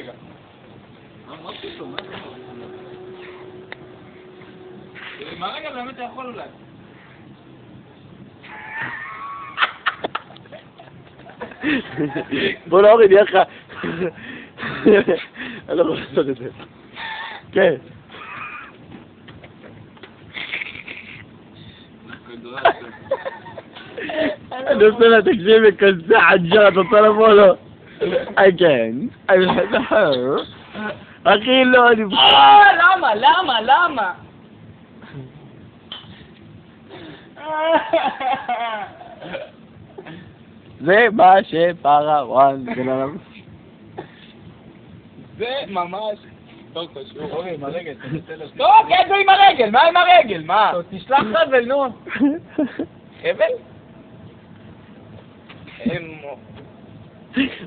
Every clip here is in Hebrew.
רגע. מה פתאום? מה רגע באמת אתה יכול אולי? בוא נוריד, יהיה לך... אני לא יכול לעשות את זה. כן. אני עושה לה תקשיבי כזה עג'ה, אתה רוצה לבוא לו? כן. אחי לא, אני... למה? זה מה שפרעוון גנב. זה ממש... טוב, קשור, אורי, עם הרגל, טוב, כן, זה עם הרגל, מה עם הרגל? מה? תשלח חבל, נו. חבל?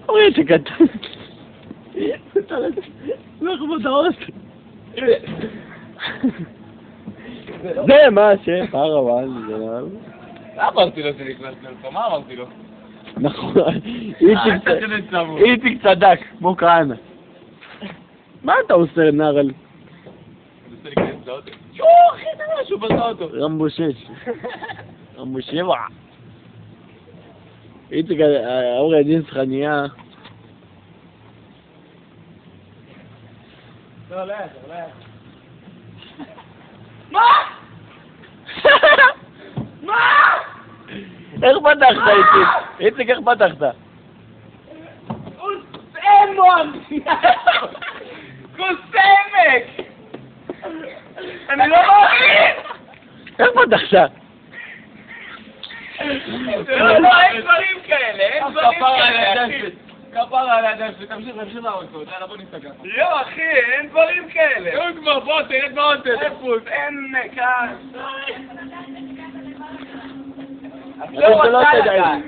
אורי, אתה קטן. לא מודעות. זה מה שפרעוון גנב. מה אמרתי לו שנכנס לך? מה אמרתי לו? נכון, איציק צדק, כמו כהנא. מה אתה עושה, נערל? אני רוצה להיכנס לאוטו. אחי, אתה יודע שהוא בזה אותו. רמבו 6. רמבו 7. איציק, אורי הג'ינס שלך נהיה... לא, הולך. מה? איך פתחת, איציק? איציק, איך פתחת? קוסמון! קוסמק! אני לא מאמין! איך פתחת? לא, אין דברים כאלה, אחי. כפרה על הידיים שלי, תמשיך לעוד פה, יאללה בוא נסתכל. יו אחי, אין דברים כאלה. נו כבר, בוא תרד באוטו. אפוס, אין כאן. לא רוצה לדעת.